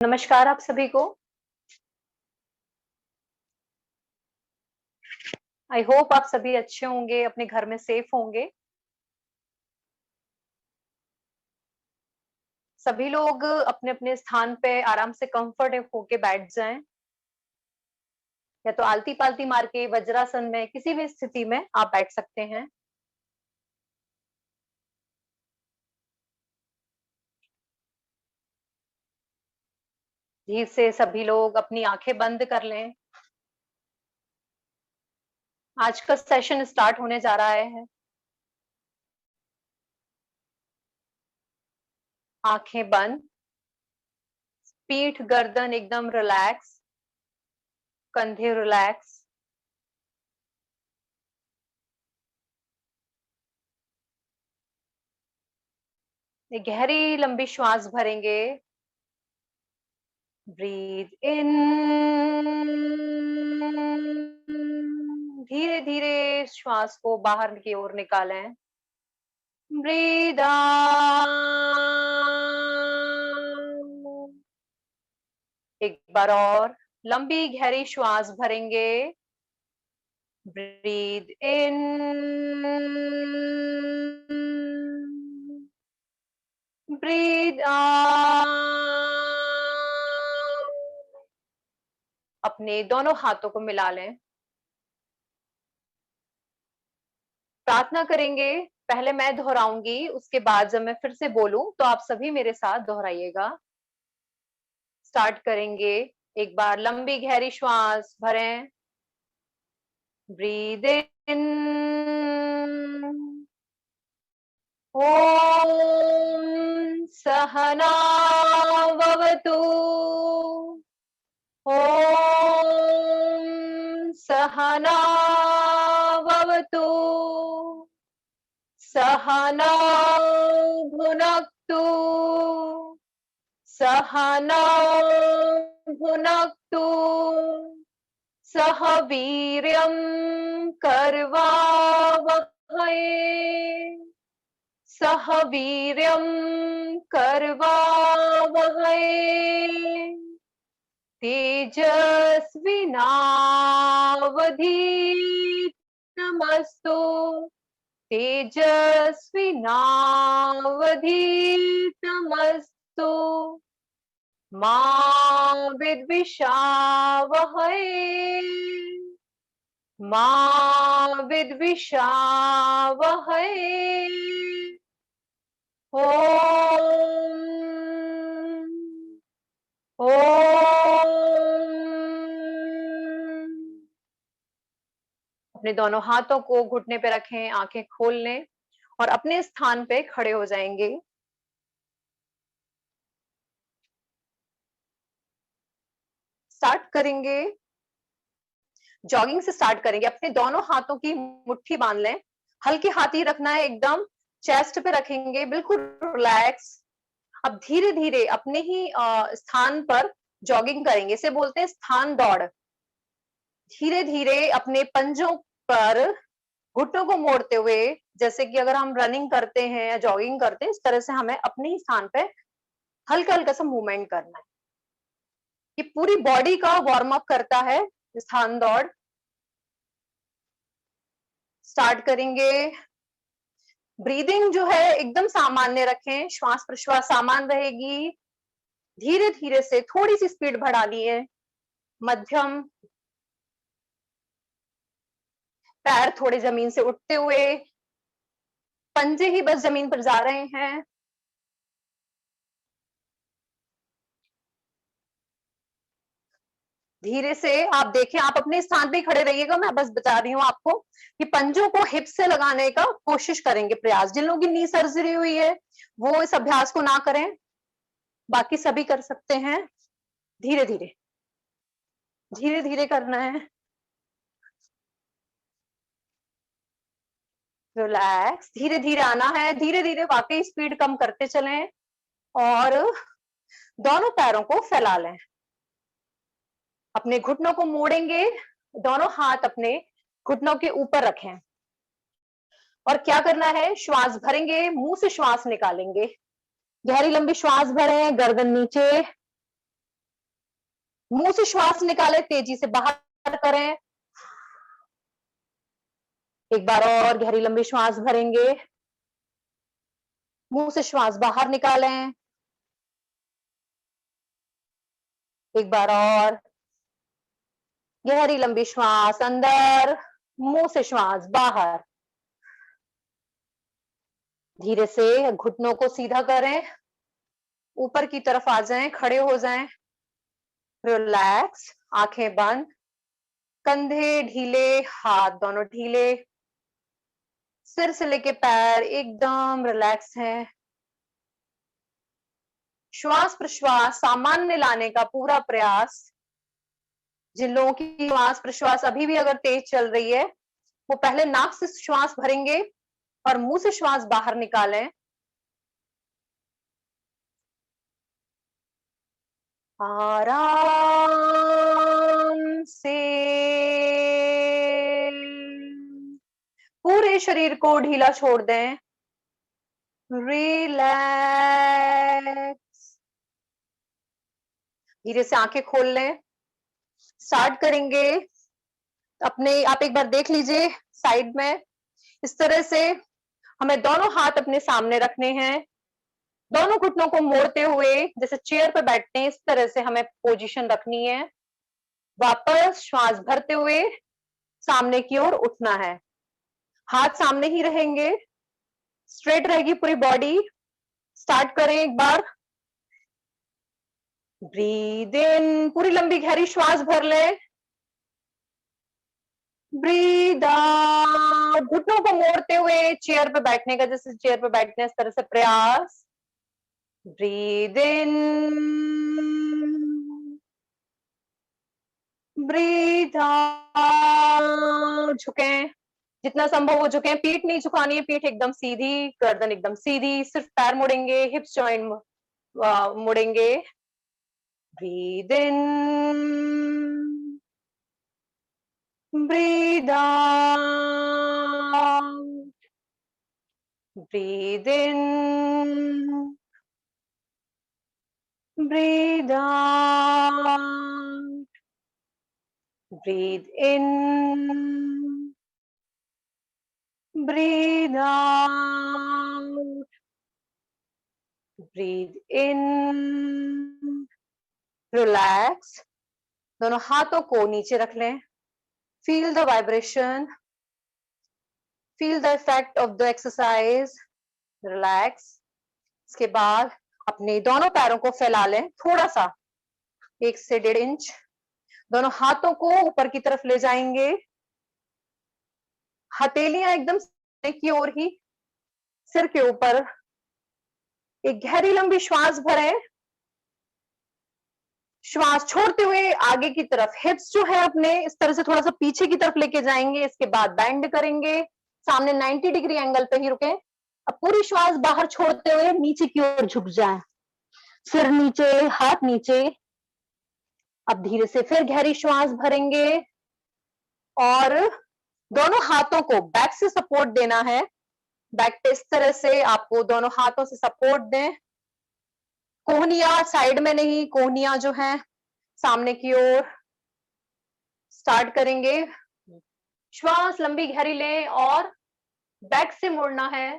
नमस्कार आप सभी को। आई होप आप सभी अच्छे होंगे, अपने घर में सेफ होंगे। सभी लोग अपने-अपने स्थान पे आराम से कंफर्ट होके बैठ जाएं, या तो आलती-पालती मार के वज्रासन में किसी भी स्थिति में आप बैठ सकते हैं। धीरे से सभी लोग अपनी आंखें बंद कर लें। आज का सेशन स्टार्ट होने जा रहा है। आंखें बंद, पीठ गर्दन एकदम रिलैक्स, कंधे रिलैक्स। एक गहरी लंबी श्वास भरेंगे। ब्रीथ इन, धीरे धीरे श्वास को बाहर की ओर निकालें। Breathe out. एक बार और लंबी गहरी श्वास भरेंगे। Breathe in, breathe out. अपने दोनों हाथों को मिला लें। प्रार्थना करेंगे। पहले मैं दोहराऊंगी, उसके बाद जब मैं फिर से बोलूं तो आप सभी मेरे साथ दोहराइएगा। स्टार्ट करेंगे। एक बार लंबी गहरी श्वास भरें। Breathe in. ओम सहना भवतु। ओम सहना भवतु। सहना भुनक्तु। सहना भुनक्तु। सह वीर्यं करवावहै। सह वीर्यं करवावहै। तेजस्विनावधीतमस्तु। तेजस्विनावधीतमस्तु। मा विद्विषावहै। मा विद्विषावहै। ओम ओम। अपने दोनों हाथों को घुटने पे रखें, आंखें खोल लें और अपने स्थान पे खड़े हो जाएंगे। स्टार्ट करेंगे। जॉगिंग से स्टार्ट करेंगे। अपने दोनों हाथों की मुट्ठी बांध लें। हल्के हाथ ही रखना है, एकदम चेस्ट पे रखेंगे, बिल्कुल रिलैक्स। अब धीरे धीरे अपने ही स्थान पर जॉगिंग करेंगे। इसे बोलते हैं स्थान दौड़। धीरे धीरे अपने पंजों पर घुटनों को मोड़ते हुए, जैसे कि अगर हम रनिंग करते हैं या जॉगिंग करते हैं, इस तरह से हमें अपने ही स्थान पे हल्का हल्का सा मूवमेंट करना है। ये पूरी बॉडी का वार्म अप करता है स्थान दौड़। स्टार्ट करेंगे। ब्रीदिंग जो है एकदम सामान्य रखें, श्वास प्रश्वास सामान्य रहेगी। धीरे धीरे से थोड़ी सी स्पीड बढ़ा लिए, मध्यम। पैर थोड़े जमीन से उठते हुए, पंजे ही बस जमीन पर जा रहे हैं। धीरे से आप देखें, आप अपने स्थान पे खड़े रहिएगा। मैं बस बता रही हूँ आपको कि पंजों को हिप से लगाने का कोशिश करेंगे, प्रयास। जिन लोगों की नी सर्जरी हुई है वो इस अभ्यास को ना करें, बाकी सभी कर सकते हैं। धीरे धीरे धीरे धीरे करना है। रिलैक्स, धीरे धीरे आना है। धीरे धीरे वाकई स्पीड कम करते चलें और दोनों पैरों को फैला लें। अपने घुटनों को मोड़ेंगे, दोनों हाथ अपने घुटनों के ऊपर रखें और क्या करना है, श्वास भरेंगे, मुंह से श्वास निकालेंगे। गहरी लंबी श्वास भरें, गर्दन नीचे, मुंह से श्वास निकाले, तेजी से बाहर करें। एक बार और गहरी लंबी श्वास भरेंगे, मुंह से श्वास बाहर निकालें। एक बार और गहरी लंबी श्वास अंदर, मुंह से श्वास बाहर। धीरे से घुटनों को सीधा करें, ऊपर की तरफ आ जाएं, खड़े हो जाएं। रिलैक्स, आंखें बंद, कंधे ढीले, हाथ दोनों ढीले, सिर से लेके पैर एकदम रिलैक्स हैं। श्वास प्रश्वास सामान्य लाने का पूरा प्रयास। जिन लोगों की श्वास प्रश्वास अभी भी अगर तेज चल रही है, वो पहले नाक से श्वास भरेंगे और मुंह से श्वास बाहर निकालें। आराम से पूरे शरीर को ढीला छोड़ दें। रिलैक्स। धीरे से आंखें खोल लें। स्टार्ट करेंगे। अपने आप एक बार देख लीजिए साइड में, इस तरह से हमें दोनों हाथ अपने सामने रखने हैं, दोनों घुटनों को मोड़ते हुए जैसे चेयर पर बैठते हैं, इस तरह से हमें पोजीशन रखनी है। वापस श्वास भरते हुए सामने की ओर उठना है। हाथ सामने ही रहेंगे, स्ट्रेट रहेगी पूरी बॉडी। स्टार्ट करें एक बार। ब्रीद इन, पूरी लंबी गहरी श्वास भर ले। ब्रीद आउट, घुटनों को मोड़ते हुए चेयर पे बैठने का, जैसे चेयर पे बैठते हैं इस तरह से प्रयास। Breathe in, breathe out. झुकें, जितना संभव हो झुकें। पीठ नहीं झुकानी है, पीठ एकदम सीधी, गर्दन एकदम सीधी, सिर्फ पैर मुड़ेंगे, हिप्स जॉइंट मुड़ेंगे। Breathe in, breathe out, breathe in, breathe out, breathe in, breathe out, breathe in. Relax, दोनों हाथों को नीचे रख लें। Feel the vibration, feel the effect of the exercise. Relax. इसके बाद अपने दोनों पैरों को फैला लें थोड़ा सा, 1 से 1.5 इंच। दोनों हाथों को ऊपर की तरफ ले जाएंगे, हथेलियां एकदम की ओर ही, सिर के ऊपर। एक गहरी लंबी श्वास भरें, श्वास छोड़ते हुए आगे की तरफ हिप्स जो है अपने इस तरह से थोड़ा सा पीछे की तरफ लेके जाएंगे। इसके बाद बेंड करेंगे, सामने 90 डिग्री एंगल पे ही रुके। अब पूरी श्वास बाहर छोड़ते हुए नीचे की ओर झुक जाएं, सिर नीचे, हाथ नीचे। अब धीरे से फिर गहरी श्वास भरेंगे और दोनों हाथों को बैक से सपोर्ट देना है। बैक पे इस तरह से आपको दोनों हाथों से सपोर्ट दें। कोहनियां साइड में नहीं, कोहनियां जो है सामने की ओर। स्टार्ट करेंगे। श्वास लंबी गहरी लें और बैक से मुड़ना है।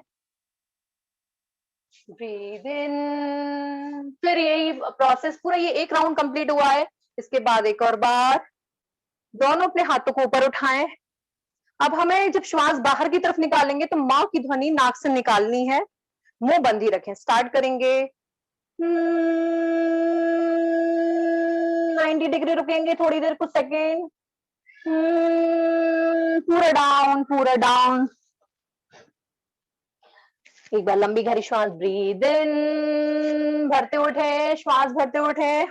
Breathe in. फिर यही प्रोसेस पूरा, ये एक राउंड कंप्लीट हुआ है। इसके बाद एक और बार दोनों अपने हाथों को ऊपर उठाएं। अब हमें जब श्वास बाहर की तरफ निकालेंगे तो मां की ध्वनि नाक से निकालनी है, मुंह बंद ही रखें। स्टार्ट करेंगे। 90 डिग्री रुकेंगे थोड़ी देर, कुछ सेकेंड। पूरा डाउन, पूरा डाउन। एक बार लंबी गहरी श्वास, ब्रीद इन, भरते उठे, श्वास भरते उठे।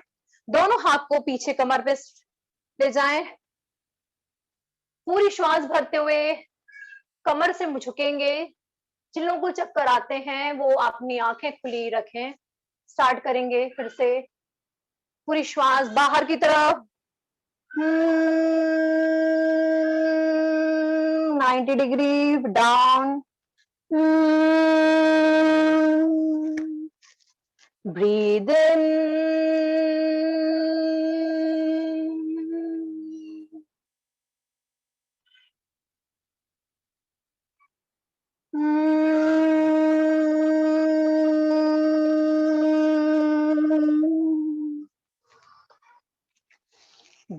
दोनों हाथ को पीछे कमर पे ले जाएं। पूरी श्वास भरते हुए कमर से झुकेंगे। जिन लोगों को चक्कर आते हैं वो अपनी आंखें खुली रखें। स्टार्ट करेंगे फिर से। पूरी श्वास बाहर की तरफ। 90 degree down. Breathe in,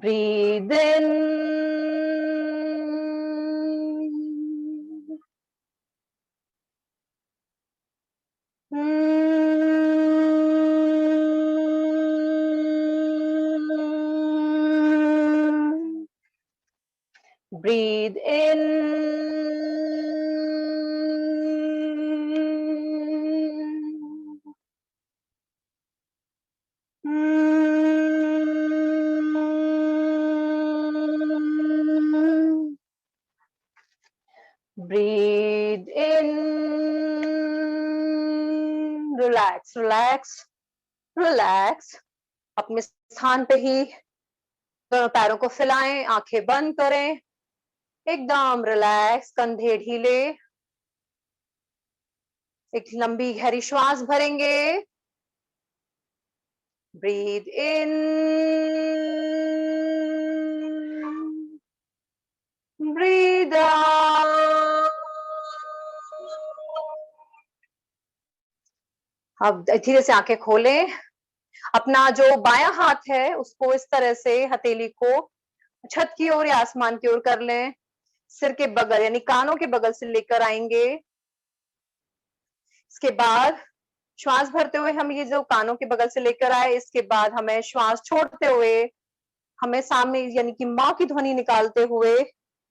breathe in, breathe in, breathe in, relax, relax, relax. अपने स्थान पे ही दोनों पैरों को फैलाएं, आंखें बंद करें, एकदम रिलैक्स, कंधे ढीले, एक लंबी गहरी श्वास भरेंगे, ब्रीथ इन, ब्रीथ आउट. अब धीरे से आंखें खोलें, अपना जो बायां हाथ है उसको इस तरह से हथेली को छत की ओर या आसमान की ओर कर लें, सिर के बगल यानी कानों के बगल से लेकर आएंगे. इसके बाद श्वास भरते हुए हम ये जो कानों के बगल से लेकर आए, इसके बाद हमें श्वास छोड़ते हुए हमें सामने यानी कि माँ की ध्वनि निकालते हुए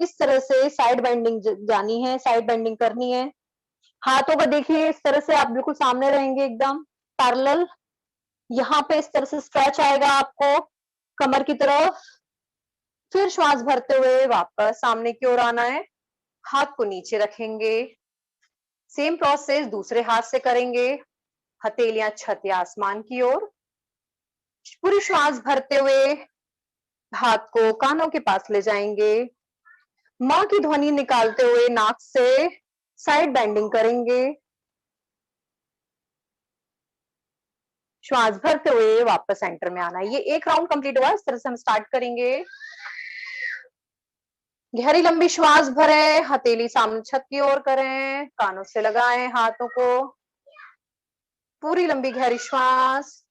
इस तरह से साइड बेंडिंग जानी है, साइड बेंडिंग करनी है. हाथों को देखिए, इस तरह से आप बिल्कुल सामने रहेंगे, एकदम पैरेलल. यहाँ पे इस तरह से स्ट्रेच आएगा आपको कमर की तरफ. फिर श्वास भरते हुए वापस सामने की ओर आना है, हाथ को नीचे रखेंगे. सेम प्रोसेस दूसरे हाथ से करेंगे, हथेलियां छत या आसमान की ओर. पूरी श्वास भरते हुए हाथ को कानों के पास ले जाएंगे, माँ की ध्वनि निकालते हुए नाक से साइड बेंडिंग करेंगे. श्वास भरते हुए वापस सेंटर में आना है. ये एक राउंड कंप्लीट हुआ. इस तरह से हम स्टार्ट करेंगे. गहरी लंबी श्वास भरें, हथेली सामने छत की ओर करें, कानों से लगाएं हाथों को. पूरी लंबी गहरी श्वास.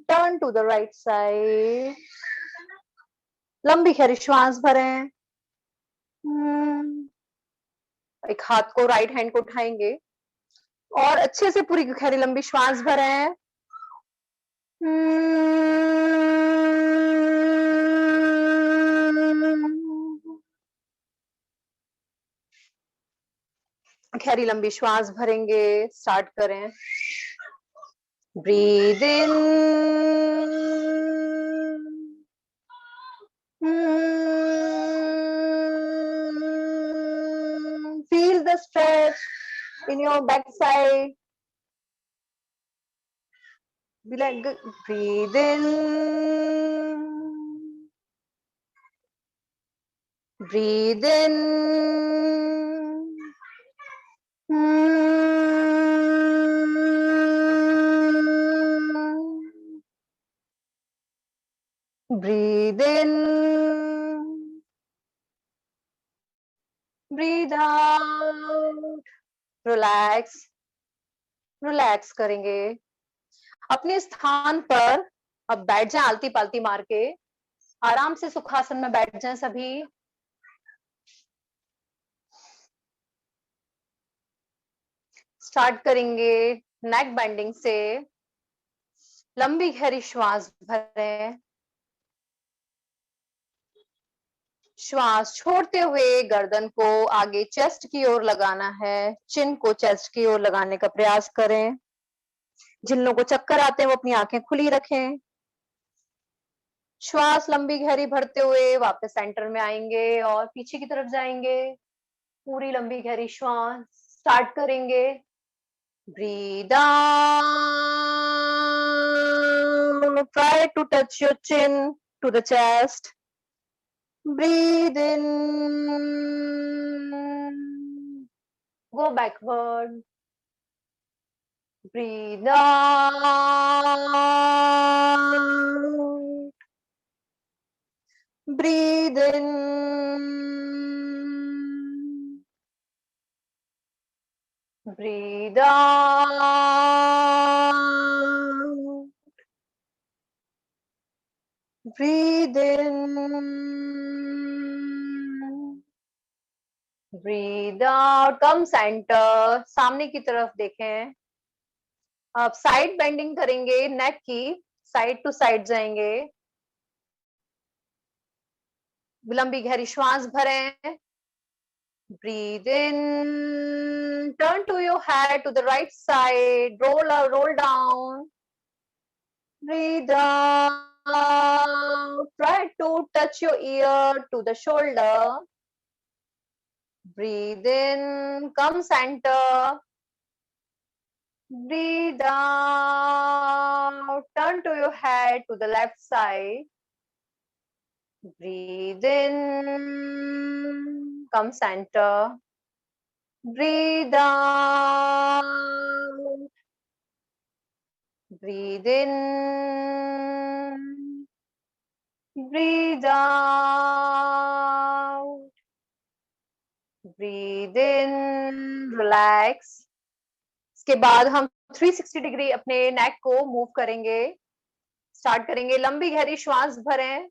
Turn to the right side. लंबी गहरी श्वास भरें. एक हाथ को, राइट हैंड को उठाएंगे और अच्छे से पूरी गहरी लंबी श्वास भरें. गहरी लंबी श्वास भरेंगे. स्टार्ट करें. Breathe in, feel the stretch in your backside. Be like, breathe in, breathe in, breathe in, breathe out. Relax, relax करेंगे. अपने स्थान पर अब बैठ जाएं, आलती पालती मार के आराम से सुखासन में बैठ जाएं सभी. स्टार्ट करेंगे नेक बेंडिंग से. लंबी गहरी श्वास भरें. श्वास छोड़ते हुए गर्दन को आगे चेस्ट की ओर लगाना है, चिन को चेस्ट की ओर लगाने का प्रयास करें. जिन लोगों को चक्कर आते हैं वो अपनी आंखें खुली रखें. श्वास लंबी गहरी भरते हुए वापस सेंटर में आएंगे और पीछे की तरफ जाएंगे. पूरी लंबी गहरी श्वास. स्टार्ट करेंगे. Breathe out. Try to touch your chin to the chest. Breathe in, go backward, breathe out, breathe in, breathe out. Breathe in, breathe out. Come center. सामने की तरफ देखें. आप साइड बेंडिंग करेंगे, नेक की साइड टू साइड जाएंगे. लंबी गहरी श्वास भरें. Breathe in, turn to your head to the right side, roll down. Breathe out, try to touch your ear to the shoulder. Breathe in, come center. Breathe out, turn to your head to the left side. Breathe in, come center. Breathe out. Breathe in. Breathe out. Breathe in. Relax. इसके बाद हम 360 degree अपने नेक को move करेंगे. Start करेंगे. लंबी गहरी श्वास भरें.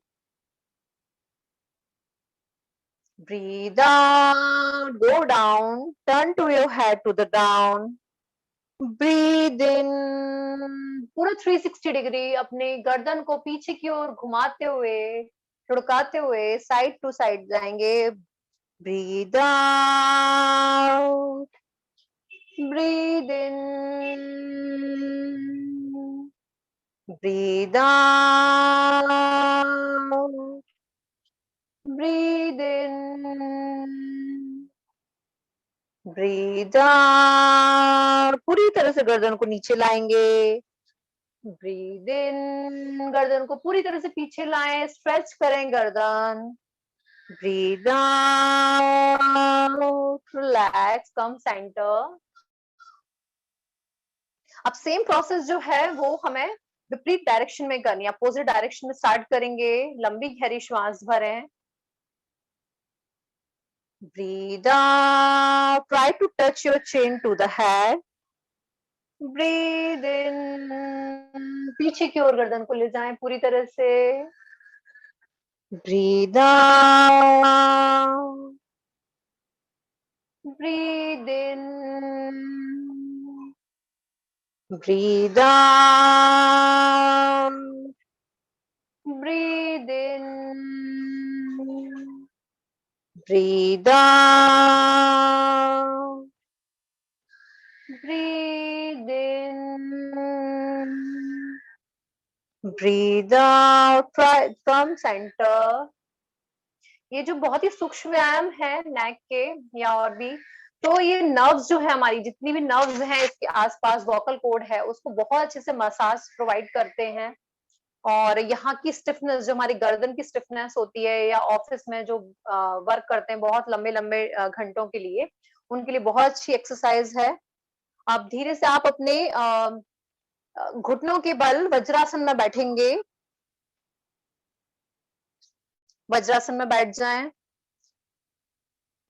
Breathe out, go down, turn to your head to the down. Breathe in. पूरा 360 डिग्री अपने गर्दन को पीछे की ओर घुमाते हुए, लुढ़काते हुए साइड टू साइड जाएंगे. Breathe out. Breathe in. Breathe out. Breathe in. Breathe out. पूरी तरह से गर्दन को नीचे लाएंगे. Breathe in. गर्दन को पूरी तरह से पीछे लाएं. स्ट्रेच करें गर्दन. Breathe out. Relax. Come center. अब सेम प्रोसेस जो है वो हमें विपरीत डायरेक्शन में करनी है. अपोजिट डायरेक्शन में स्टार्ट करेंगे. लंबी गहरी श्वास भरें. Breathe out. Try to touch your chin to the head. Breathe in. पीछे की ओर गर्दन को ले जाएं पूरी तरह से. Breathe out. Breathe in. Breathe out. Breathe in. Breathe out. Breathe in. Breathe out. Try from center. ये जो बहुत ही सूक्ष्म व्यायाम है नेक के या और भी, तो ये नर्व्स जो है हमारी जितनी भी नर्व्स हैं इसके आसपास वोकल कॉर्ड है उसको बहुत अच्छे से मसाज प्रोवाइड करते हैं. और यहाँ की स्टिफनेस जो हमारी गर्दन की स्टिफनेस होती है या ऑफिस में जो वर्क करते हैं बहुत लंबे लंबे घंटों के लिए, उनके लिए बहुत अच्छी एक्सरसाइज है. आप धीरे से आप अपने घुटनों के बल वज्रासन में बैठेंगे. वज्रासन में बैठ जाएं.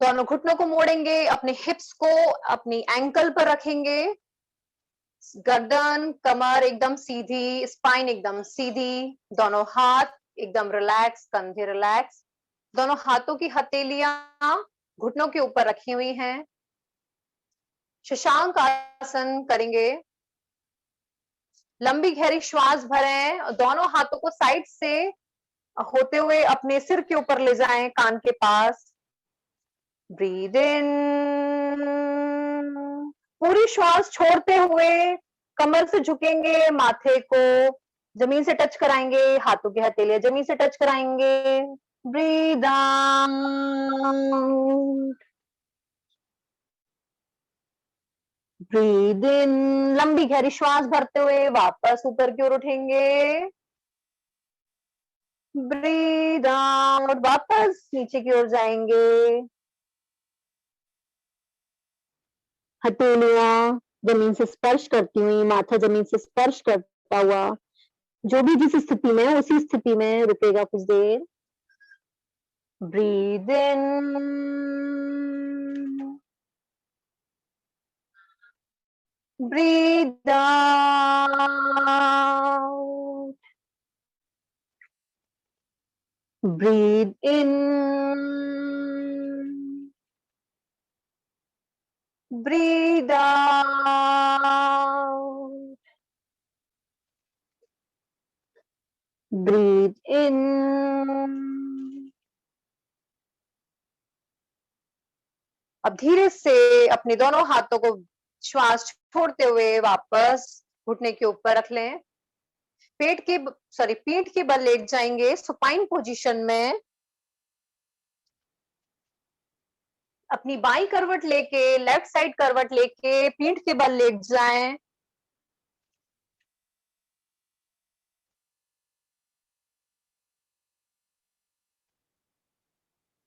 दोनों घुटनों को मोड़ेंगे. अपने हिप्स को अपनी एंकल पर रखेंगे. गर्दन कमर एकदम सीधी, स्पाइन एकदम सीधी. दोनों हाथ एकदम रिलैक्स, कंधे रिलैक्स. दोनों हाथों की हथेलियां घुटनों के ऊपर रखी हुई हैं. शशांक आसन करेंगे. लंबी गहरी श्वास भरें. दोनों हाथों को साइड से होते हुए अपने सिर के ऊपर ले जाएं, कान के पास. Breathe in. पूरी श्वास छोड़ते हुए कमर से झुकेंगे. माथे को जमीन से टच कराएंगे. हाथों की हथेलियां जमीन से टच कराएंगे. Breathe out. ब्रीद इन. लंबी गहरी श्वास भरते हुए वापस ऊपर की ओर उठेंगे. Breathe out. वापस नीचे की ओर जाएंगे. हथेलियां जमीन से स्पर्श करती हुई, माथा जमीन से स्पर्श करता हुआ, जो भी जिस स्थिति में उसी स्थिति में रुकेगा कुछ देर. Breathe in. Breathe out. Breathe in, breathe out, breathe in, अब धीरे से अपने दोनों हाथों को श्वास छोड़ते हुए वापस घुटने के ऊपर रख लें। पीठ के बल लेट जाएंगे सुपाइन पोजीशन में। अपनी बाई करवट लेके, लेफ्ट साइड करवट लेके पीठ के बल लेट जाएं।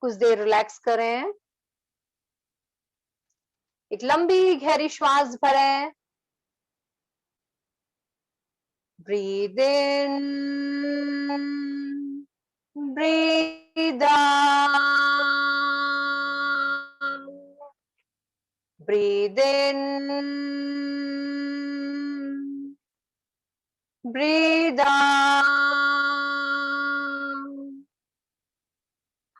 कुछ देर रिलैक्स करें। एक लंबी गहरी श्वास भरें। Breathe in, breathe out, breathe in, breathe out.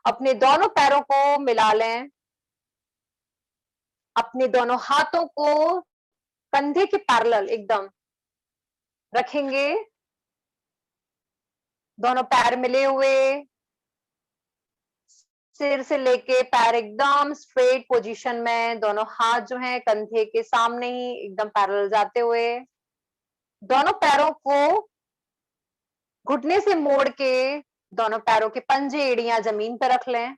अपने दोनों पैरों को मिला लें। अपने दोनों हाथों को कंधे के पैरेलल एकदम रखेंगे। दोनों पैर मिले हुए, सिर से लेके पैर एकदम स्ट्रेट पोजीशन में, दोनों हाथ जो हैं कंधे के सामने ही एकदम पैरेलल जाते हुए। दोनों पैरों को घुटने से मोड़ के दोनों पैरों के पंजे एड़ियां जमीन पर रख लें।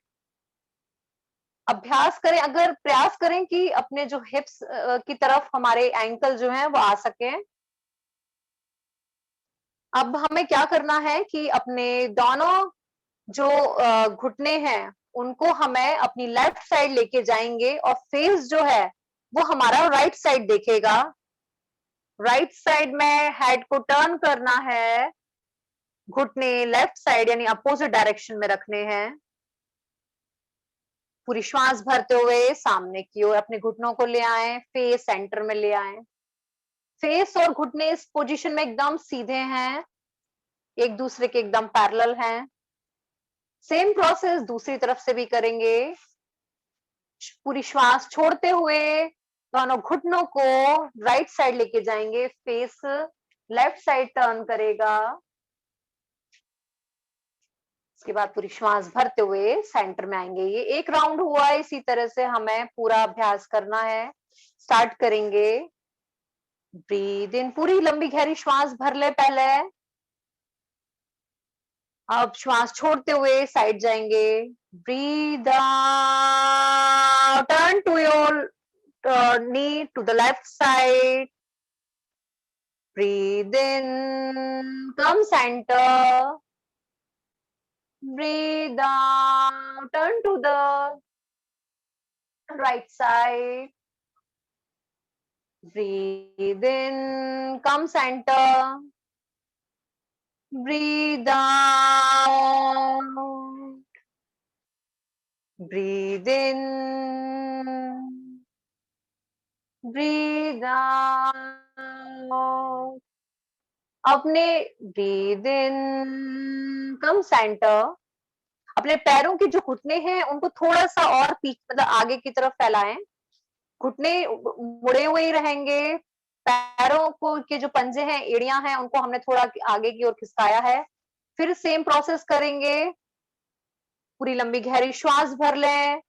अभ्यास करें, अगर प्रयास करें कि अपने जो हिप्स की तरफ हमारे एंकल जो हैं वो आ सके। अब हमें क्या करना है कि अपने दोनों जो घुटने हैं उनको हमें अपनी लेफ्ट साइड लेके जाएंगे और फेस जो है वो हमारा राइट साइड देखेगा। राइट साइड में हेड को टर्न करना है। घुटने लेफ्ट साइड यानी अपोजिट डायरेक्शन में रखने हैं। पूरी श्वास भरते हुए सामने की ओर अपने घुटनों को ले आए, फेस सेंटर में ले आए। फेस और घुटने इस पोजीशन में एकदम सीधे हैं, एक दूसरे के एकदम पैरेलल हैं। सेम प्रोसेस दूसरी तरफ से भी करेंगे। पूरी श्वास छोड़ते हुए दोनों घुटनों को राइट साइड लेके जाएंगे, फेस लेफ्ट साइड टर्न करेगा। इसके बाद पूरी श्वास भरते हुए सेंटर में आएंगे। ये एक राउंड हुआ है, इसी तरह से हमें पूरा अभ्यास करना है। स्टार्ट करेंगे। ब्रीद इन, पूरी लंबी गहरी श्वास भर ले पहले। अब श्वास छोड़ते हुए साइड जाएंगे। Breathe out, turn to your knee to the left side. Breathe in, come center. Breathe out, turn to the right side. Breathe in, come center. Breathe out. Breathe in. Breathe out. अपने breathe in, come centre. अपने पैरों के जो घुटने हैं उनको थोड़ा सा और मतलब आगे की तरफ फैलाएं। घुटने मुड़े हुए ही रहेंगे। पैरों को के जो पंजे हैं, एड़ियां हैं, उनको हमने थोड़ा आगे की ओर खिसकाया है। फिर सेम प्रोसेस करेंगे। पूरी लंबी गहरी श्वास भर लें।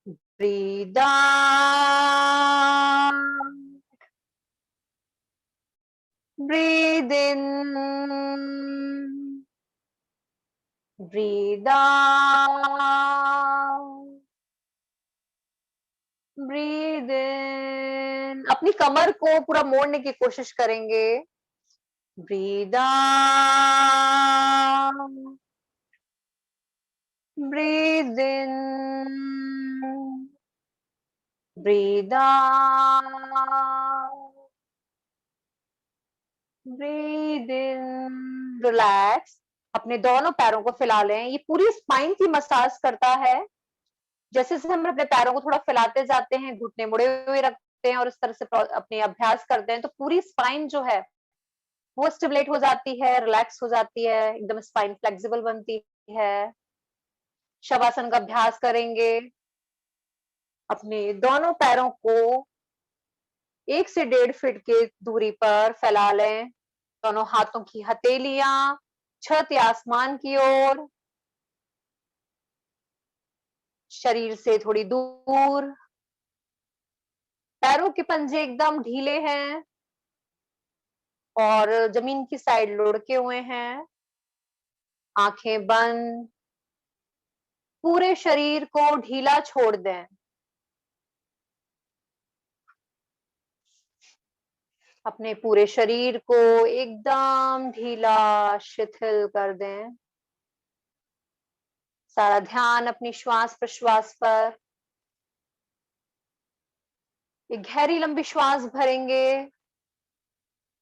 Breathe out, breathe in, breathe out, breathe in। अपनी कमर को पूरा मोड़ने की कोशिश करेंगे। Breathe out, breathe in, breathe out, breathe in. Relax. अपने दोनों पैरों को फैला लें। ये पूरी स्पाइन की मसाज करता है। जैसे जैसे हम अपने पैरों को थोड़ा फैलाते जाते हैं, घुटने मुड़े हुए रखते हैं और इस तरह से अपने अभ्यास करते हैं, तो पूरी स्पाइन जो है वो स्टिमुलेट हो जाती है, रिलैक्स हो जाती है, एकदम स्पाइन फ्लेक्सिबल बनती है। शवासन का अभ्यास करेंगे। अपने दोनों पैरों को 1 से 1.5 फीट की दूरी पर फैला लें। दोनों हाथों की हथेलियां छत या आसमान की ओर, शरीर से थोड़ी दूर। पैरों के पंजे एकदम ढीले हैं और जमीन की साइड लुढ़के हुए हैं। आंखें बंद। पूरे शरीर को ढीला छोड़ दें। अपने पूरे शरीर को एकदम ढीला शिथिल कर दें। सारा ध्यान अपनी श्वास प्रश्वास पर। एक गहरी लंबी श्वास भरेंगे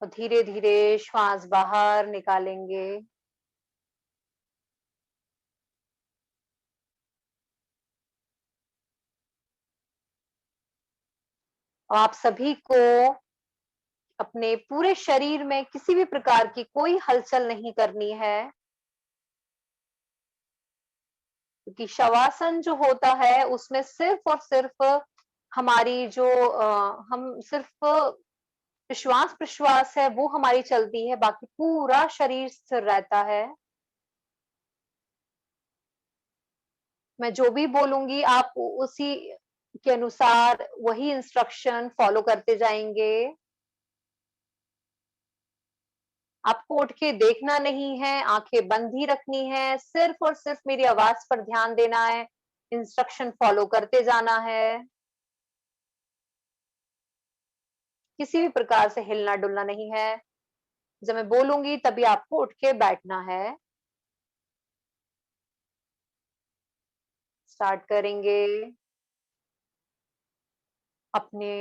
और धीरे धीरे श्वास बाहर निकालेंगे। और आप सभी को अपने पूरे शरीर में किसी भी प्रकार की कोई हलचल नहीं करनी है, क्योंकि शवासन जो होता है उसमें सिर्फ और सिर्फ हमारी जो हम सिर्फ श्वास प्रश्वास है वो हमारी चलती है, बाकी पूरा शरीर स्थिर रहता है। मैं जो भी बोलूंगी आप उसी के अनुसार वही इंस्ट्रक्शन फॉलो करते जाएंगे। आपको उठ के देखना नहीं है, आंखें बंद ही रखनी है, सिर्फ और सिर्फ मेरी आवाज पर ध्यान देना है, इंस्ट्रक्शन फॉलो करते जाना है। किसी भी प्रकार से हिलना डुलना नहीं है। जब मैं बोलूंगी तभी आपको उठ के बैठना है। स्टार्ट करेंगे। अपने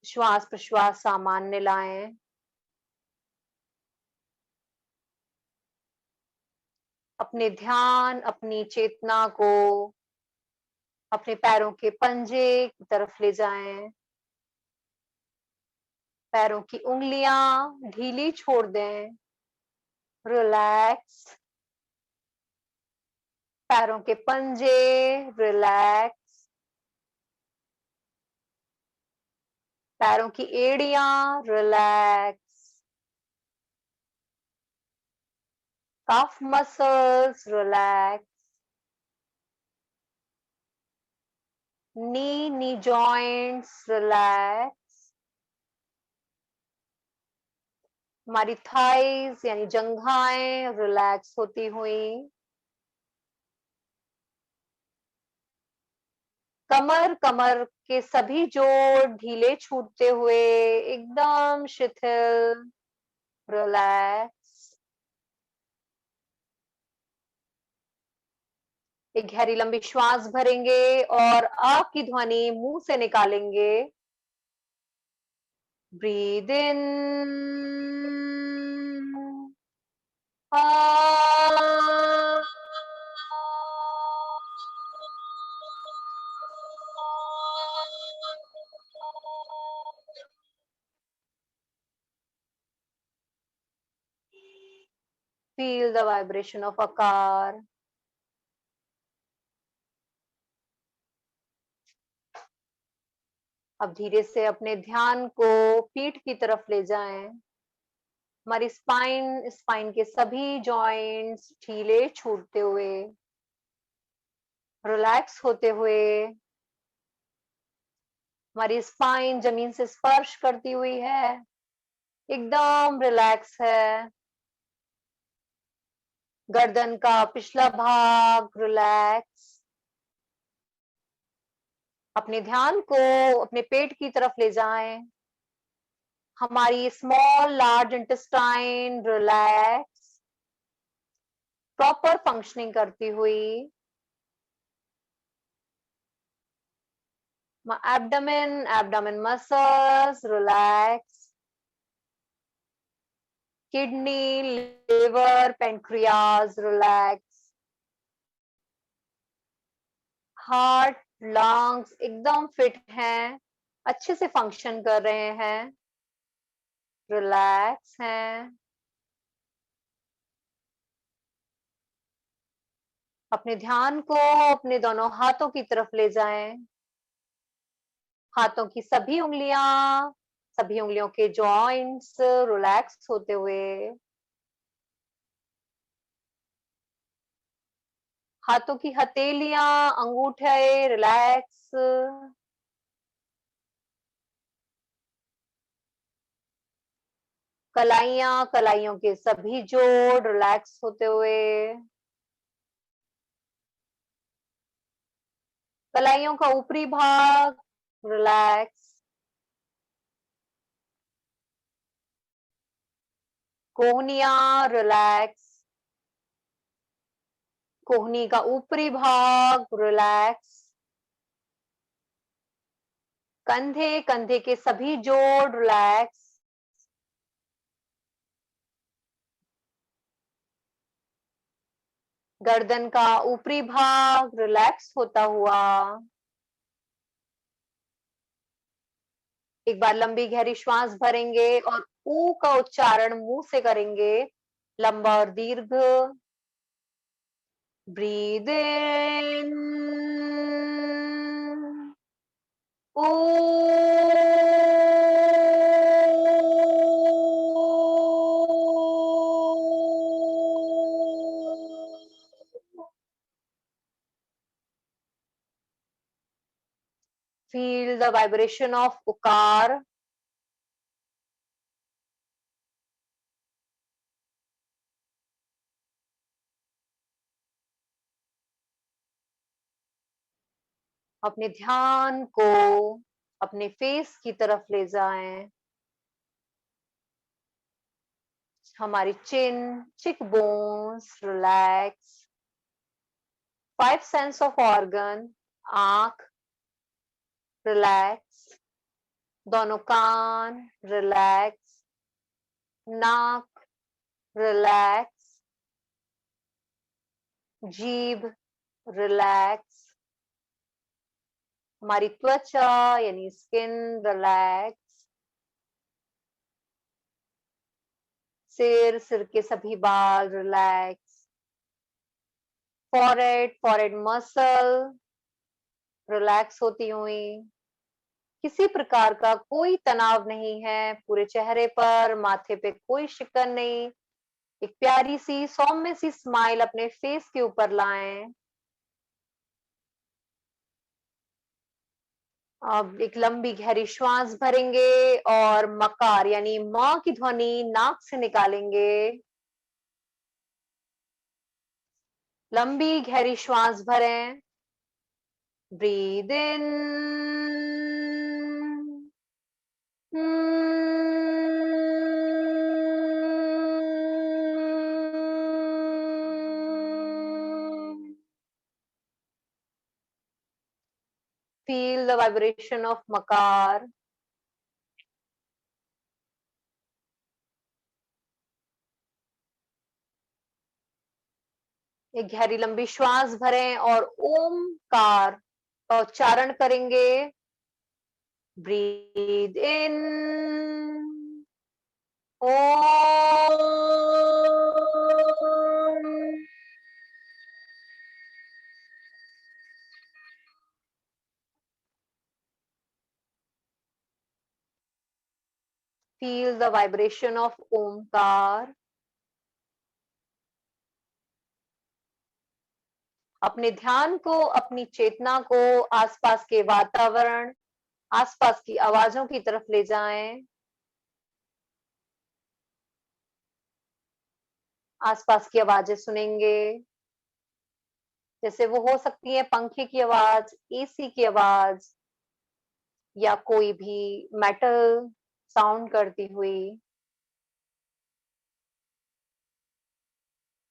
श्वास प्रश्वास सामान्य लाएं। अपने ध्यान अपनी चेतना को अपने पैरों के पंजे की तरफ ले जाएं। पैरों की उंगलियां ढीली छोड़ दें। रिलैक्स। पैरों के पंजे रिलैक्स। पैरों की एड़ियां relax. Calf muscles relax. Knee joints relax. हमारी थाइज यानी जंघाएं रिलैक्स होती हुई। कमर कमर के सभी जोड़ ढीले छूटते हुए एकदम शिथिल रिलैक्स। एक गहरी लंबी श्वास भरेंगे और आपकी ध्वनि मुंह से निकालेंगे। Breathe in. Feel the vibration of आकार। अब धीरे से अपने ध्यान को पीठ की तरफ ले जाएं। हमारी स्पाइन स्पाइन के सभी जॉइंट्स ढीले छूटते हुए रिलैक्स होते हुए। हमारी स्पाइन जमीन से स्पर्श करती हुई है, एकदम रिलैक्स है। गर्दन का पिछला भाग रिलैक्स। अपने ध्यान को अपने पेट की तरफ ले जाएं। हमारी small large intestine relax, proper functioning करती हुई। Abdomen muscles relax. Kidney, liver, pancreas relax. Heart, lungs एकदम फिट हैं, अच्छे से फंक्शन कर रहे हैं। रिलैक्स हैं। अपने ध्यान को अपने दोनों हाथों की तरफ ले जाएं। हाथों की सभी उंगलियों के जॉइंट्स रिलैक्स होते हुए, हाथों की हथेलियां, अंगूठे रिलैक्स, कलाइयों के सभी जोड़ रिलैक्स होते हुए, कलाइयों का ऊपरी भाग रिलैक्स, कोहनियां रिलैक्स, कोहनी का ऊपरी भाग रिलैक्स, कंधे के सभी जोड़ रिलैक्स, गर्दन का ऊपरी भाग रिलैक्स होता हुआ। एक बार लंबी गहरी श्वास भरेंगे और ऊ का उच्चारण मुंह से करेंगे, लंबा और दीर्घ। ब्रीद इन, ओ, feel the vibration of ukar. अपने ध्यान को अपने फेस की तरफ ले जाएं। हमारी चिन, चिक bones relax, 5 sense of organ, आंख रिलैक्स, दोनों कान रिलैक्स, नाक रिलैक्स, जीभ रिलैक्स, हमारी त्वचा यानी स्किन रिलैक्स, सिर के सभी बाल रिलैक्स, फॉरहेड मसल रिलैक्स होती हुई, किसी प्रकार का कोई तनाव नहीं है पूरे चेहरे पर, माथे पे कोई शिकन नहीं। एक प्यारी सी सौम्य सी स्माइल अपने फेस के ऊपर लाएं। अब एक लंबी गहरी श्वास भरेंगे और मकार यानी मां की ध्वनि नाक से निकालेंगे। लंबी गहरी श्वास भरें। Breathe in, feel the vibration of makar. एक गहरी लंबी श्वास भरें और ओमकार का उच्चारण करेंगे। Breathe in, Om. Feel the vibration of Omkar. अपने ध्यान को, अपनी चेतना को आसपास के वातावरण, आसपास की आवाजों की तरफ ले जाएं। आसपास की आवाजें सुनेंगे, जैसे वो हो सकती है पंखे की आवाज, एसी की आवाज या कोई भी मेटल साउंड करती हुई।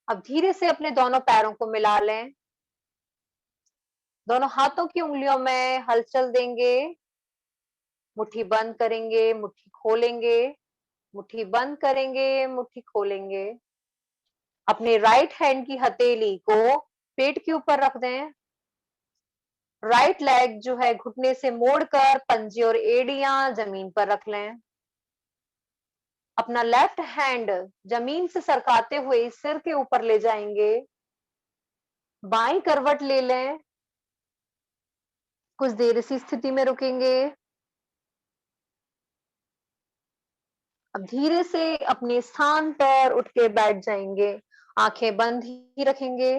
अब धीरे से अपने दोनों पैरों को मिला लें, दोनों हाथों की उंगलियों में हलचल देंगे, मुट्ठी बंद करेंगे, मुट्ठी खोलेंगे, मुट्ठी बंद करेंगे, मुट्ठी खोलेंगे। अपने राइट हैंड की हथेली को पेट के ऊपर रख दें। राइट लेग जो है घुटने से मोड़कर पंजे और एड़ियां जमीन पर रख लें। अपना लेफ्ट हैंड जमीन से सरकाते हुए सिर के ऊपर ले जाएंगे, बाईं करवट ले लें, कुछ देर इसी स्थिति में रुकेंगे। अब धीरे से अपने स्थान पर उठ के बैठ जाएंगे, आंखें बंद ही रखेंगे।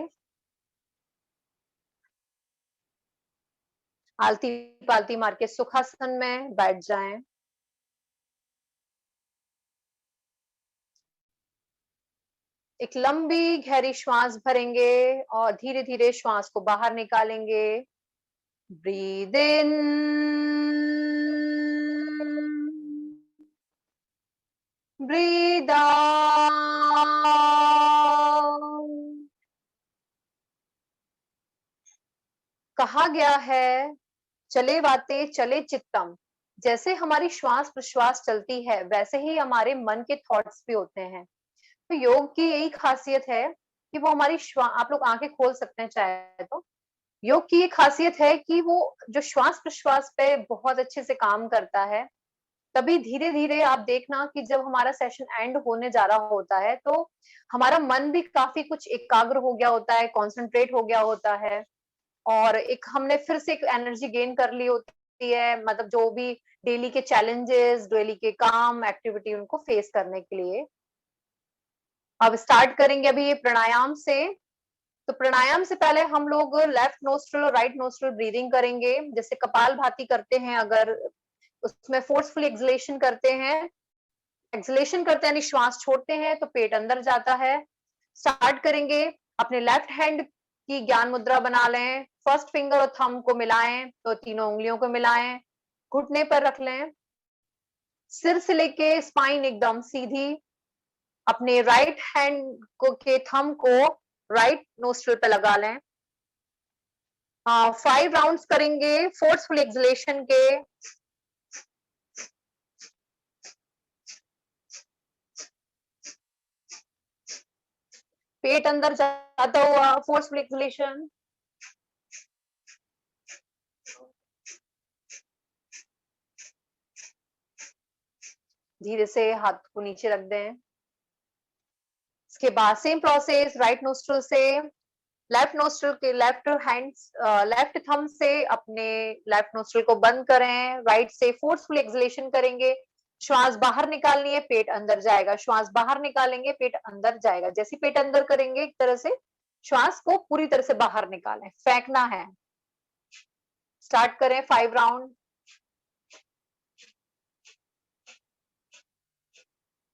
आलती पालती मार के सुखासन में बैठ जाएं। एक लंबी गहरी श्वास भरेंगे और धीरे धीरे श्वास को बाहर निकालेंगे। Breathe in, breathe out. कहा गया है, चले वाते चले चित्तम। जैसे हमारी श्वास प्रश्वास चलती है वैसे ही हमारे मन के थॉट्स भी होते हैं। तो योग की यही खासियत है कि वो हमारी आप लोग आंखें खोल सकते हैं चाहे तो। योग की ये खासियत है कि वो जो श्वास प्रश्वास पे बहुत अच्छे से काम करता है। तभी धीरे धीरे आप देखना कि जब हमारा सेशन एंड होने जा रहा होता है तो हमारा मन भी काफी कुछ एकाग्र हो गया होता है, कॉन्सेंट्रेट हो गया होता है, और एक हमने फिर से एक एनर्जी गेन कर ली होती है, मतलब जो भी डेली के चैलेंजेस, डेली के काम, एक्टिविटी उनको फेस करने के लिए। अब स्टार्ट करेंगे अभी ये प्राणायाम से। तो प्राणायाम से पहले हम लोग लेफ्ट नोस्ट्रल और राइट नोस्ट्रल ब्रीदिंग करेंगे, जैसे कपालभाति करते हैं। अगर उसमें फोर्सफुल एक्सलेशन करते हैं, एक्सलेशन करते हैं यानी श्वास छोड़ते हैं तो पेट अंदर जाता है। स्टार्ट करेंगे। अपने लेफ्ट हैंड की ज्ञान मुद्रा बना लें, फर्स्ट फिंगर और थंब को मिलाएं तो तीनों उंगलियों को मिलाएं, घुटने पर रख लें, सिर से लेके स्पाइन एकदम सीधी। अपने राइट हैंड को के थंब को राइट नोस्ट्रल पे लगा लें। 5 राउंड्स करेंगे फोर्सफुल एक्सलेशन के। पेट अंदर जाता हुआ फोर्सफुल एक्सलेशन। धीरे से हाथ को नीचे रख दें। इसके बाद सेम प्रोसेस राइट नोस्ट्रल से, लेफ्ट नोस्ट्रल के लेफ्ट हैंड, लेफ्ट थंब से अपने लेफ्ट नोस्ट्रल को बंद करें, राइट से फोर्सफुल एक्सलेशन करेंगे। श्वास बाहर निकालनी है, पेट अंदर जाएगा, श्वास बाहर निकालेंगे, पेट अंदर जाएगा। जैसे पेट अंदर करेंगे एक तरह से श्वास को पूरी तरह से बाहर निकालें, फेंकना है। स्टार्ट करें 5 राउंड।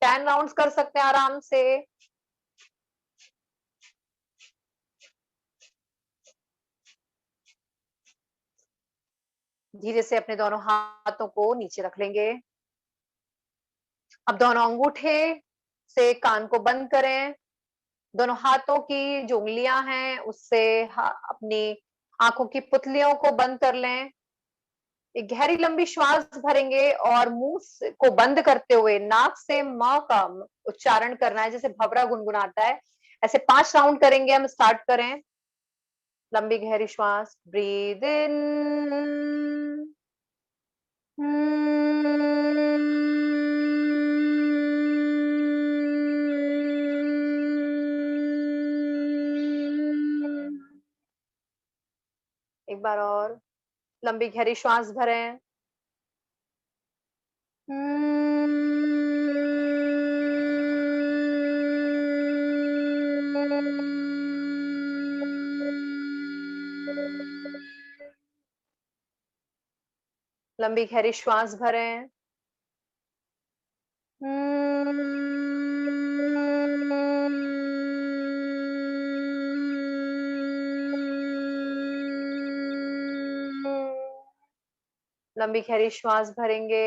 10 राउंड्स कर सकते हैं आराम से। धीरे से अपने दोनों हाथों को नीचे रख लेंगे। अब दोनों अंगूठे से कान को बंद करें। दोनों हाथों की जो उंगलियां हैं उससे अपनी आंखों की पुतलियों को बंद कर लें। एक गहरी लंबी श्वास भरेंगे और मुंह को बंद करते हुए नाक से म का उच्चारण करना है, जैसे भवरा गुनगुनाता है। ऐसे 5 राउंड करेंगे हम। स्टार्ट करें। लंबी गहरी श्वास, ब्रीद इन, एक बार और लंबी गहरी श्वास भरें। लंबी गहरी श्वास भरें। लंबी गहरी श्वास भरेंगे।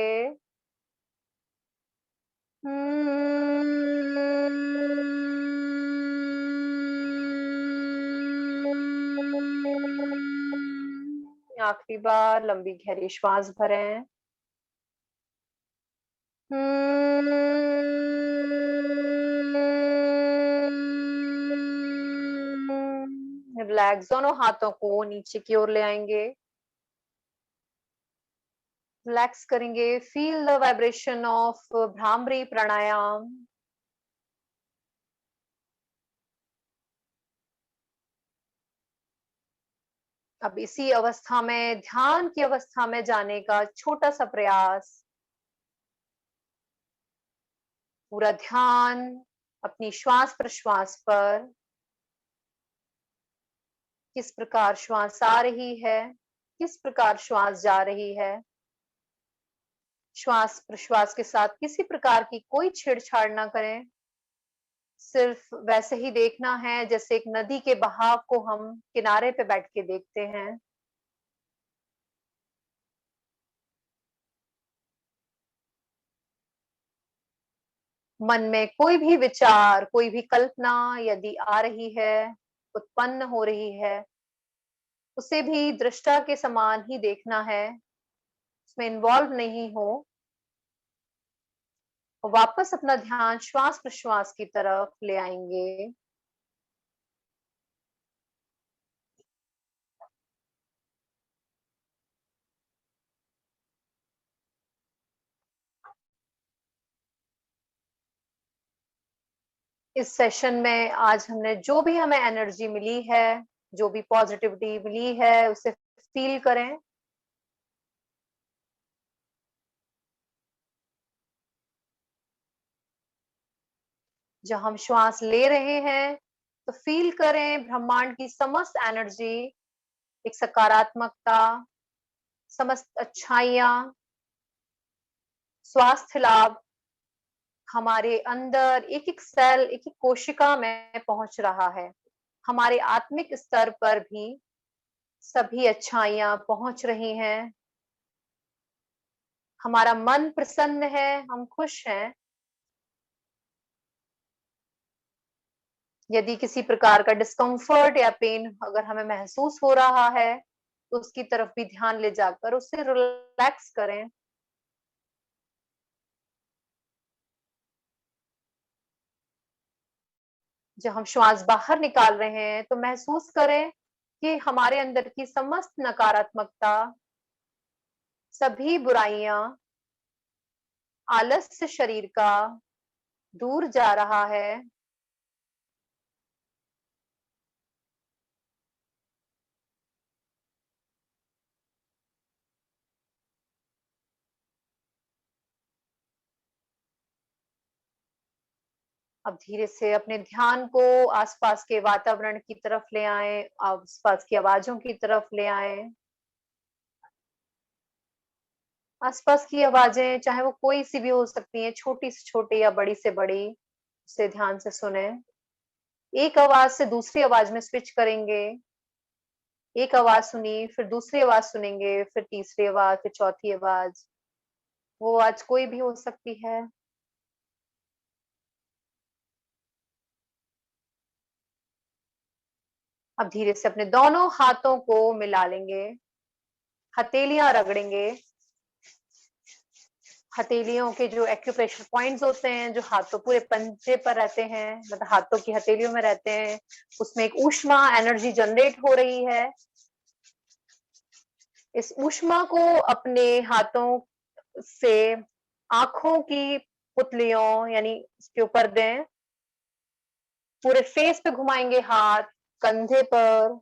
आखिरी बार लंबी गहरी श्वास भरें। रिलैक्स। दोनों हाथों को नीचे की ओर ले आएंगे। रिलैक्स करेंगे, feel the vibration of Bhramari pranayama. अब इसी अवस्था में, ध्यान की अवस्था में जाने का छोटा सा प्रयास। पूरा ध्यान अपनी श्वास प्रश्वास पर, किस प्रकार श्वास आ रही है, किस प्रकार श्वास जा रही है। श्वास प्रश्वास के साथ किसी प्रकार की कोई छेड़छाड़ ना करें। सिर्फ वैसे ही देखना है जैसे एक नदी के बहाव को हम किनारे पे बैठ के देखते हैं। मन में कोई भी विचार, कोई भी कल्पना यदि आ रही है, उत्पन्न हो रही है, उसे भी दृष्टा के समान ही देखना है, उसमें इन्वॉल्व नहीं हो। वापस अपना ध्यान श्वास प्रश्वास की तरफ ले आएंगे। इस सेशन में आज हमने जो भी हमें एनर्जी मिली है, जो भी पॉजिटिविटी मिली है, उसे फील करें। जब हम श्वास ले रहे हैं तो फील करें ब्रह्मांड की समस्त एनर्जी, एक सकारात्मकता, समस्त अच्छाइयां, स्वास्थ्य लाभ हमारे अंदर एक एक सेल, एक एक कोशिका में पहुंच रहा है। हमारे आत्मिक स्तर पर भी सभी अच्छाइयां पहुंच रही हैं। हमारा मन प्रसन्न है, हम खुश हैं। यदि किसी प्रकार का डिस्कम्फर्ट या पेन अगर हमें महसूस हो रहा है, तो उसकी तरफ भी ध्यान ले जाकर उसे रिलैक्स करें। जब हम श्वास बाहर निकाल रहे हैं तो महसूस करें कि हमारे अंदर की समस्त नकारात्मकता, सभी बुराइयां, आलस्य शरीर का दूर जा रहा है। अब धीरे से अपने ध्यान को आसपास के वातावरण की तरफ ले आएं, आसपास की आवाजों की तरफ ले आएं। आसपास की आवाजें चाहे वो कोई सी भी हो सकती हैं, छोटी से छोटी या बड़ी से बड़ी, उसे ध्यान से सुने। एक आवाज से दूसरी आवाज में स्विच करेंगे। एक आवाज सुनी, फिर दूसरी आवाज सुनेंगे, फिर तीसरी आवाज, फिर चौथी आवाज। वो आवाज कोई भी हो सकती है। अब धीरे से अपने दोनों हाथों को मिला लेंगे, हथेलियां रगड़ेंगे। हथेलियों के जो एक्यूप्रेशर पॉइंट्स होते हैं, जो हाथों पूरे पंजे पर रहते हैं, मतलब हाथों की हथेलियों में रहते हैं, उसमें एक ऊष्मा एनर्जी जनरेट हो रही है। इस ऊष्मा को अपने हाथों से आंखों की पुतलियों यानी इसके ऊपर दें। पूरे फेस पे घुमाएंगे हाथ, कंधे पर,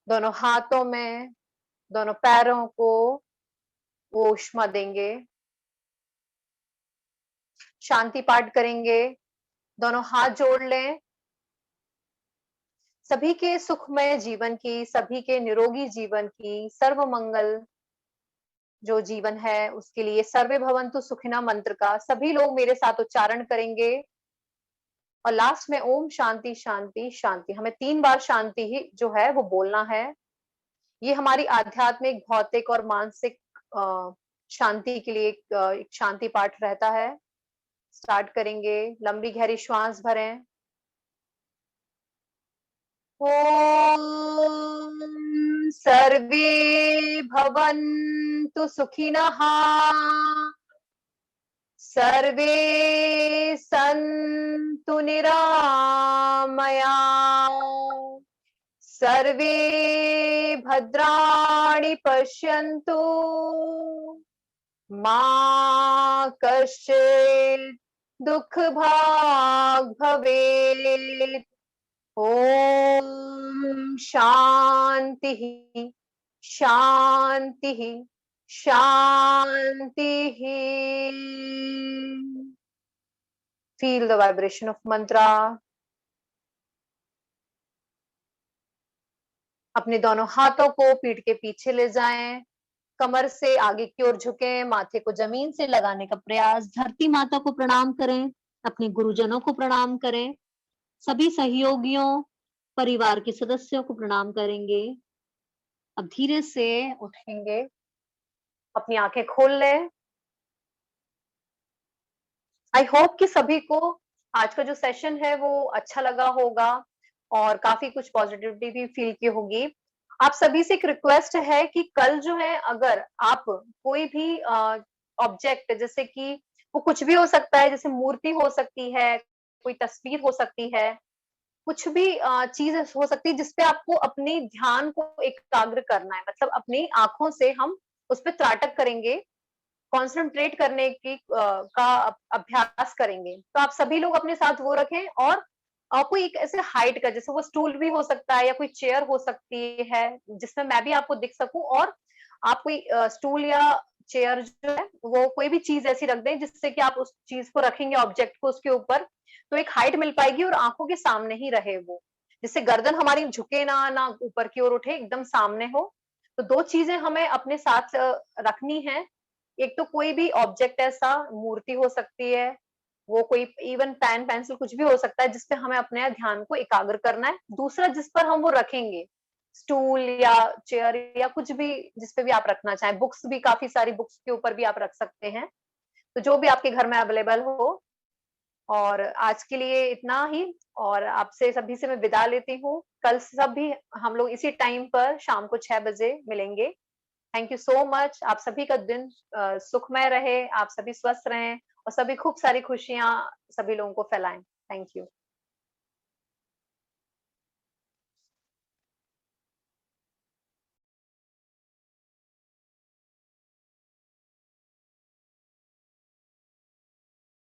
दोनों हाथों में, दोनों पैरों को वो ऊष्मा देंगे। शांति पाठ करेंगे। दोनों हाथ जोड़ लें। सभी के सुखमय जीवन की, सभी के निरोगी जीवन की, सर्व मंगल जो जीवन है उसके लिए सर्वे भवन्तु सुखिनः मंत्र का सभी लोग मेरे साथ उच्चारण करेंगे। और लास्ट में ओम शांति शांति शांति, हमें 3 बार शांति ही जो है वो बोलना है। ये हमारी आध्यात्मिक, भौतिक और मानसिक शांति के लिए एक शांति पाठ रहता है। स्टार्ट करेंगे। लंबी गहरी श्वास भरें। ओम सर्वे भवन्तु सुखिनः, सर्वे सन्तु निरामया, सर्वे भद्राणि पश्यन्तु मा कश्चित् दुःख भाग् भवेत्। ओम शांति शांति शांति। फील द वाइब्रेशन ऑफ मंत्रा। अपने दोनों हाथों को पीठ के पीछे ले जाएं, कमर से आगे की ओर झुकें, माथे को जमीन से लगाने का प्रयास। धरती माता को प्रणाम करें, अपने गुरुजनों को प्रणाम करें, सभी सहयोगियों, परिवार के सदस्यों को प्रणाम करेंगे। अब धीरे से उठेंगे, अपनी आंखें खोल लें। आई होप कि सभी को आज का जो सेशन है वो अच्छा लगा होगा और काफी कुछ पॉजिटिविटी भी फील की होगी। आप सभी से एक रिक्वेस्ट है कि कल जो है, अगर आप कोई भी ऑब्जेक्ट, जैसे कि वो कुछ भी हो सकता है, जैसे मूर्ति हो सकती है, कोई तस्वीर हो सकती है, कुछ भी चीज हो सकती है जिसपे आपको अपने ध्यान को एकाग्र करना है, मतलब अपनी आंखों से हम उस पर त्राटक करेंगे, कंसंट्रेट करने की का अभ्यास करेंगे। तो आप सभी लोग अपने साथ वो रखें, और कोई एक ऐसे हाइट का, जैसे वो स्टूल भी हो सकता है या कोई चेयर हो सकती है जिसमें मैं भी आपको दिख सकूं, और आप कोई स्टूल या चेयर जो है वो कोई भी चीज ऐसी रख दें जिससे कि आप उस चीज को रखेंगे, ऑब्जेक्ट को उसके ऊपर, तो एक हाइट मिल पाएगी और आंखों के सामने ही रहे वो, जिससे गर्दन हमारी झुके ना ना ऊपर की ओर उठे, एकदम सामने हो। तो दो चीजें हमें अपने साथ रखनी है। एक तो कोई भी ऑब्जेक्ट, ऐसा मूर्ति हो सकती है, वो कोई इवन पेन पेंसिल कुछ भी हो सकता है जिसपे हमें अपने ध्यान को एकाग्र करना है। दूसरा जिस पर हम वो रखेंगे, स्टूल या चेयर या कुछ भी जिसपे भी आप रखना चाहें, बुक्स भी, काफी सारी बुक्स के ऊपर भी आप रख सकते हैं, तो जो भी आपके घर में अवेलेबल हो। और आज के लिए इतना ही, और आपसे सभी से मैं विदा लेती हूँ। कल सभी हम लोग इसी टाइम पर शाम को 6 बजे मिलेंगे। Thank you so much. आप सभी का दिन सुखमय रहे, आप सभी स्वस्थ रहें और सभी खूब सारी खुशियां सभी लोगों को फैलाएं। Thank you.